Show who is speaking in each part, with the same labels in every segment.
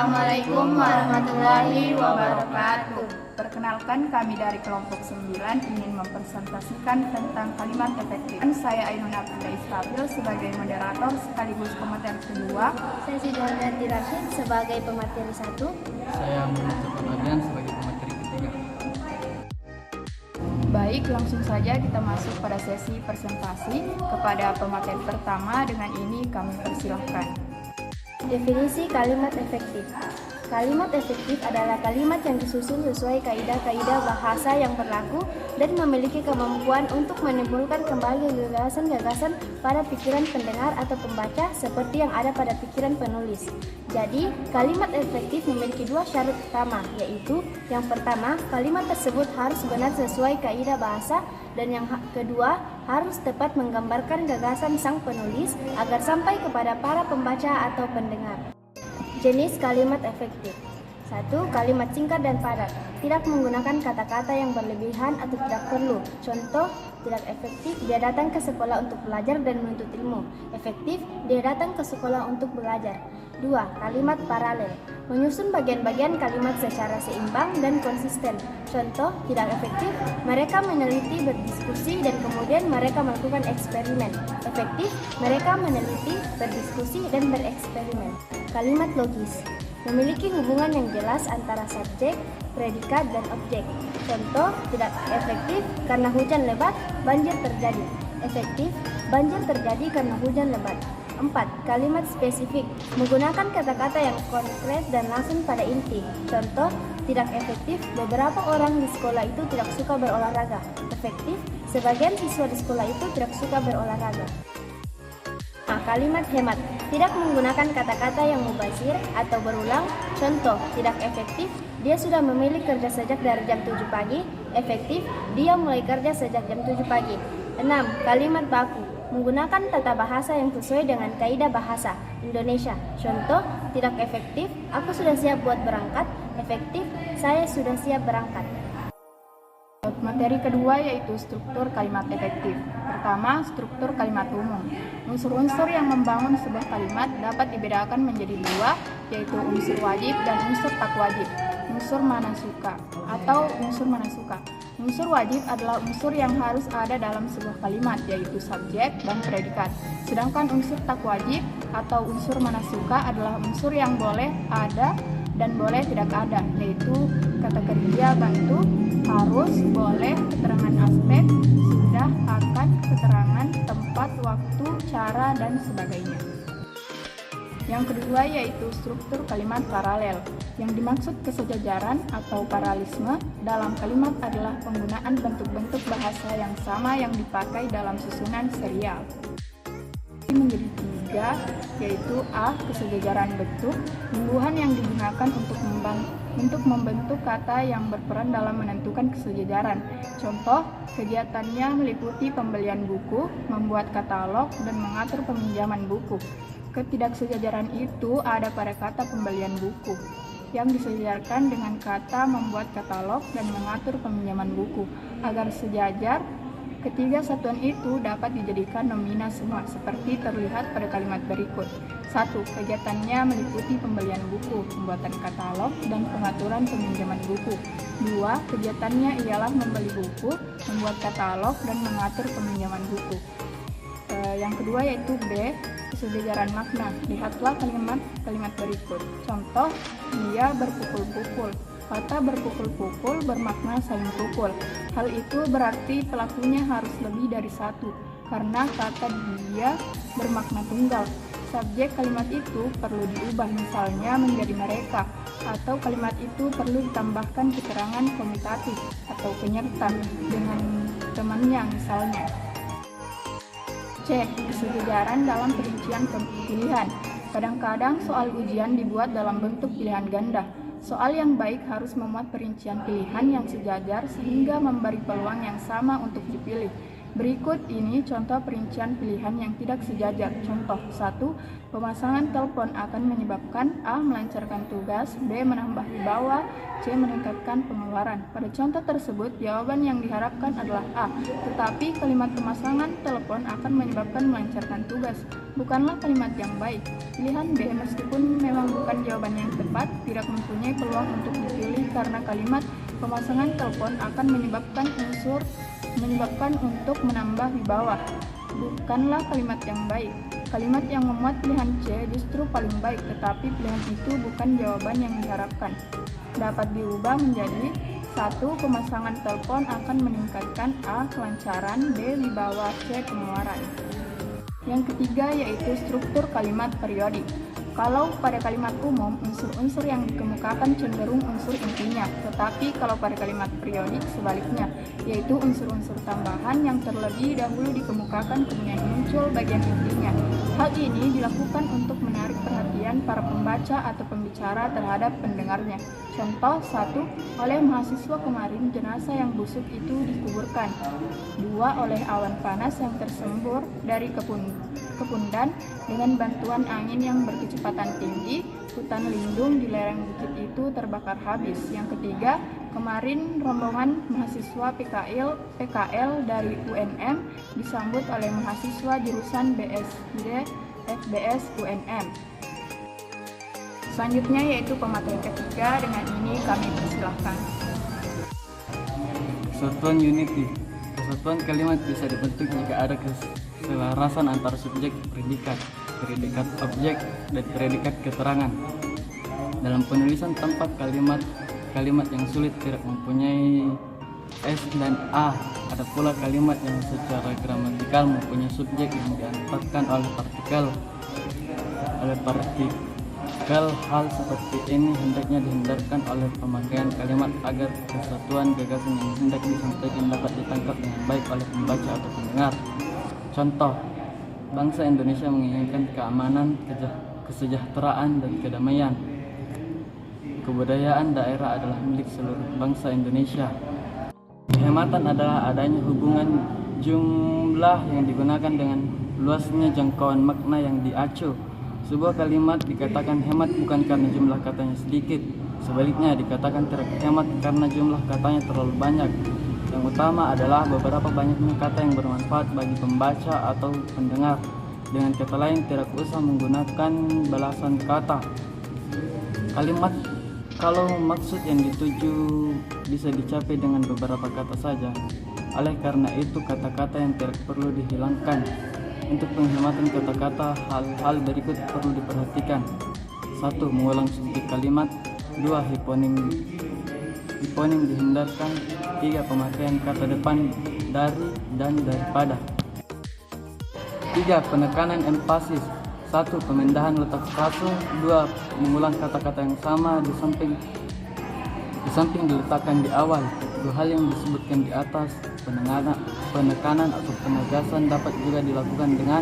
Speaker 1: Assalamualaikum warahmatullahi wabarakatuh.
Speaker 2: Perkenalkan, kami dari kelompok 9 ingin mempresentasikan tentang kalimat efektif. Saya Ainuna Putri Istabil sebagai moderator sekaligus pemateri kedua.
Speaker 3: Saya Sidaryanti Rashid sebagai pemateri 1.
Speaker 4: Saya Muhammad Fabian sebagai pemateri ketiga.
Speaker 2: Baik, langsung saja kita masuk pada sesi presentasi. Kepada pemateri pertama, dengan ini kami persilahkan.
Speaker 3: Definisi kalimat efektif. Kalimat efektif adalah kalimat yang disusun sesuai kaidah-kaidah bahasa yang berlaku dan memiliki kemampuan untuk menimbulkan kembali gagasan-gagasan pada pikiran pendengar atau pembaca seperti yang ada pada pikiran penulis. Jadi, kalimat efektif memiliki dua syarat utama, yaitu yang pertama, kalimat tersebut harus benar sesuai kaidah bahasa, dan yang kedua, harus tepat menggambarkan gagasan sang penulis agar sampai kepada para pembaca atau pendengar. Jenis kalimat efektif. 1. Kalimat singkat dan padat. Tidak menggunakan kata-kata yang berlebihan atau tidak perlu. Contoh, tidak efektif, dia datang ke sekolah untuk belajar dan menuntut ilmu. Efektif, dia datang ke sekolah untuk belajar. 2. Kalimat paralel. Menyusun bagian-bagian kalimat secara seimbang dan konsisten. Contoh, tidak efektif, mereka meneliti, berdiskusi, dan kemudian mereka melakukan eksperimen. Efektif, mereka meneliti, berdiskusi, dan bereksperimen. Kalimat logis. Memiliki hubungan yang jelas antara subjek, predikat, dan objek. Contoh, tidak efektif karena hujan lebat, banjir terjadi. Efektif, banjir terjadi karena hujan lebat. 4. Kalimat spesifik. Menggunakan kata-kata yang konkret dan langsung pada inti. Contoh, tidak efektif, beberapa orang di sekolah itu tidak suka berolahraga. Efektif, sebagian siswa di sekolah itu tidak suka berolahraga. Kalimat hemat. Tidak menggunakan kata-kata yang mubazir atau berulang. Contoh, tidak efektif, dia sudah memilih kerja sejak dari jam 7 pagi. Efektif, dia mulai kerja sejak jam 7 pagi. 6. Kalimat baku. Menggunakan tata bahasa yang sesuai dengan kaidah bahasa Indonesia. Contoh, tidak efektif, aku sudah siap buat berangkat. Efektif, saya sudah siap berangkat.
Speaker 2: Materi kedua yaitu struktur kalimat efektif. Pertama, struktur kalimat umum. Unsur-unsur yang membangun sebuah kalimat dapat dibedakan menjadi dua, yaitu unsur wajib dan unsur tak wajib. Unsur mana suka atau unsur mana suka. Unsur wajib adalah unsur yang harus ada dalam sebuah kalimat, yaitu subjek dan predikat. Sedangkan unsur tak wajib atau unsur mana suka adalah unsur yang boleh ada dan boleh tidak ada, yaitu kata kerja, bantu, harus, boleh, keterangan aspek, sudah, akan, keterangan, tempat, waktu, cara, dan sebagainya. Yang kedua yaitu struktur kalimat paralel. Yang dimaksud kesejajaran atau paralelisme dalam kalimat adalah penggunaan bentuk-bentuk bahasa yang sama yang dipakai dalam susunan serial. Menjadi tiga, yaitu A. Kesejajaran bentuk, tumbuhan yang digunakan untuk membentuk kata yang berperan dalam menentukan kesejajaran. Contoh, kegiatannya meliputi pembelian buku, membuat katalog, dan mengatur peminjaman buku. Ketidaksejajaran itu ada pada kata pembelian buku, yang disejajarkan dengan kata membuat katalog dan mengatur peminjaman buku. Agar sejajar, ketiga satuan itu dapat dijadikan nomina semua, seperti terlihat pada kalimat berikut. 1. Kegiatannya meliputi pembelian buku, pembuatan katalog, dan pengaturan peminjaman buku. 2. Kegiatannya ialah membeli buku, membuat katalog, dan mengatur peminjaman buku. Yang kedua yaitu B. Kesejajaran makna. Lihatlah kalimat berikut. Contoh, dia berpukul-pukul. Kata berpukul-pukul bermakna saling pukul. Hal itu berarti pelakunya harus lebih dari satu, karena kata dia bermakna tunggal. Subjek kalimat itu perlu diubah misalnya menjadi mereka, atau kalimat itu perlu ditambahkan keterangan komutatif atau penyerta dengan temannya misalnya. C. Kesejajaran dalam perincian pilihan. Kadang-kadang soal ujian dibuat dalam bentuk pilihan ganda. Soal yang baik harus memuat perincian pilihan yang sejajar sehingga memberi peluang yang sama untuk dipilih. Berikut ini contoh perincian pilihan yang tidak sejajar. Contoh 1. Pemasangan telepon akan menyebabkan A. melancarkan tugas, B. menambah wibawa, C. meningkatkan pengeluaran. Pada contoh tersebut, jawaban yang diharapkan adalah A. Tetapi kalimat pemasangan telepon akan menyebabkan melancarkan tugas bukanlah kalimat yang baik. Pilihan B, meskipun memang bukan jawaban yang tepat, tidak mempunyai peluang untuk dipilih karena kalimat pemasangan telepon akan menyebabkan untuk menambah wibawa, bukanlah kalimat yang baik. Kalimat yang memuat pilihan C justru paling baik, tetapi pilihan itu bukan jawaban yang diharapkan. Dapat diubah menjadi 1. Pemasangan telepon akan meningkatkan A. kelancaran, B. wibawa, C. pengeluaran. Yang ketiga yaitu struktur kalimat periodik. Kalau pada kalimat umum, unsur-unsur yang dikemukakan cenderung unsur intinya, tetapi kalau pada kalimat periodik sebaliknya, yaitu unsur-unsur tambahan yang terlebih dahulu dikemukakan kemudian muncul bagian intinya. Hal ini dilakukan untuk menarik perhatian para pembaca atau pembicara terhadap pendengarnya. Contoh 1. Oleh mahasiswa kemarin, jenazah yang busuk itu dikuburkan. 2. Oleh awan panas yang tersembur dari kepundan dengan bantuan angin yang berkecepatan tinggi, hutan lindung di lereng bukit itu terbakar habis. Yang ketiga, kemarin rombongan mahasiswa PKL dari UNM disambut oleh mahasiswa jurusan BSD FBS UNM. Selanjutnya yaitu pemateri ketiga, dengan ini kami persilahkan.
Speaker 4: Kesatuan unity. Kesatuan kalimat bisa dibentuk jika ada keselarasan antara subjek predikat objek, dan predikat keterangan. Dalam penulisan tempat kalimat yang sulit tidak mempunyai S dan A. Ada pula kalimat yang secara gramatikal mempunyai subjek yang diantarkan oleh partikel. Hal seperti ini hendaknya dihindarkan oleh pemakaian kalimat agar kesatuan gagasan yang hendak disampaikan dapat ditangkap dengan baik oleh pembaca atau pendengar. Contoh, bangsa Indonesia menginginkan keamanan, kesejahteraan, dan kedamaian. Kebudayaan daerah adalah milik seluruh bangsa Indonesia. Kehematan adalah adanya hubungan jumlah yang digunakan dengan luasnya jangkauan makna yang diacu. Sebuah kalimat dikatakan hemat bukan karena jumlah katanya sedikit, sebaliknya dikatakan tidak hemat karena jumlah katanya terlalu banyak. Yang utama adalah beberapa banyaknya kata yang bermanfaat bagi pembaca atau pendengar. Dengan kata lain, tidak usah menggunakan balasan kata. Kalimat kalau maksud yang dituju bisa dicapai dengan beberapa kata saja. Oleh karena itu, kata-kata yang tidak perlu dihilangkan. Untuk penghematan kata-kata, hal-hal berikut perlu diperhatikan. 1. Mengulang subjek kalimat. 2. Hiponim dihindarkan. 3. Pemakaian kata depan dari dan daripada. 3. Penekanan empasis. 1. Pemindahan letak frase. 2. Mengulang kata-kata yang sama di samping diletakkan di awal. Dua hal yang disebutkan di atas, penekanan atau penegasan dapat juga dilakukan dengan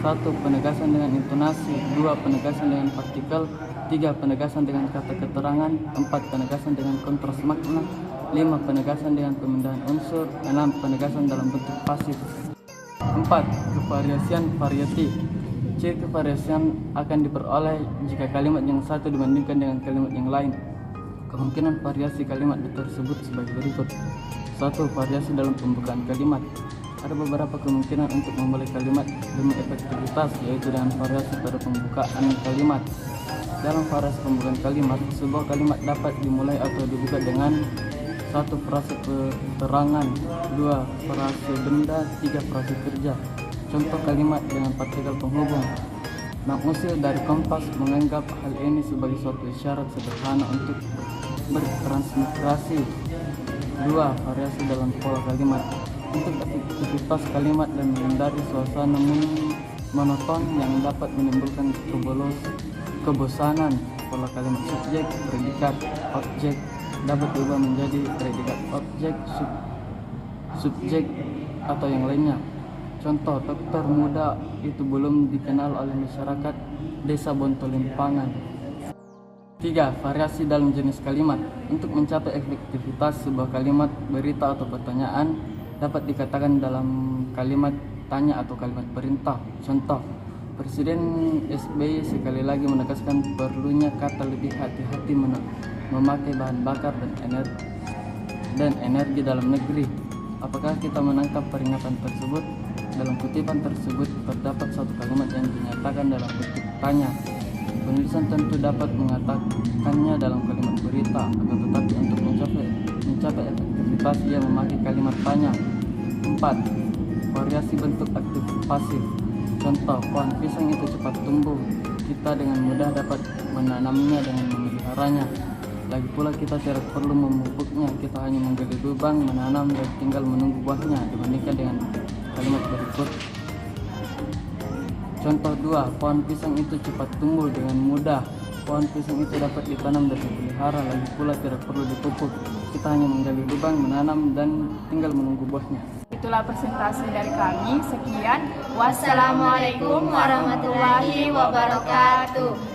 Speaker 4: 1. Penegasan dengan intonasi. 2. Penegasan dengan partikel. 3. Penegasan dengan kata keterangan. 4. Penegasan dengan kontras makna. 5. Penegasan dengan pemindahan unsur. 6. Penegasan dalam bentuk pasif. 4. Kevariasian variatif. Ciri kevariasian akan diperoleh jika kalimat yang satu dibandingkan dengan kalimat yang lain. Kemungkinan variasi kalimat tersebut sebagai berikut. 1. Variasi dalam pembukaan kalimat. Ada beberapa kemungkinan untuk memulai kalimat demi efektivitas, yaitu dengan variasi pada pembukaan kalimat. Dalam variasi pembukaan kalimat, sebuah kalimat dapat dimulai atau dibuka dengan 1. Frase keterangan, 2. Frase benda, 3. Frase kerja. Contoh kalimat dengan partikel penghubung. Bang Usil dari Kompas menganggap hal ini sebagai suatu isyarat sederhana untuk bertransmigrasi. 2. Variasi dalam pola kalimat. Untuk efektivitas kalimat dan menghindari suasana monoton yang dapat menimbulkan kebosanan, pola kalimat subjek, predikat, objek dapat diubah menjadi predikat, objek, subjek, atau yang lainnya. Contoh, dokter muda itu belum dikenal oleh masyarakat desa Bontolimpangan. 3. Variasi dalam jenis kalimat. Untuk mencapai efektivitas sebuah kalimat, berita atau pertanyaan, dapat dikatakan dalam kalimat tanya atau kalimat perintah. Contoh, Presiden SBY sekali lagi menegaskan perlunya kata lebih hati-hati memakai bahan bakar dan energi dalam negeri. Apakah kita menangkap peringatan tersebut? Dalam kutipan tersebut terdapat satu kalimat yang dinyatakan dalam bentuk tanya. Penulisan tentu dapat mengatakannya dalam kalimat berita, akan tetapi untuk mencapai efektivitas ia memakai kalimat tanya. 4. Variasi bentuk aktif pasif. Contoh, pohon pisang itu cepat tumbuh. Kita dengan mudah dapat menanamnya dengan memeliharanya. Lagi pula kita tidak perlu memupuknya, kita hanya menggali lubang, menanam dan tinggal menunggu buahnya, dibandingkan dengan kalimat berikut. Contoh 2, pohon pisang itu cepat tumbuh dengan mudah. Pohon pisang itu dapat ditanam dan dipelihara, lagi pula tidak perlu dipupuk. Kita hanya menggali lubang, menanam dan tinggal menunggu buahnya.
Speaker 2: Itulah presentasi dari kami. Sekian.
Speaker 1: Wassalamualaikum warahmatullahi wabarakatuh.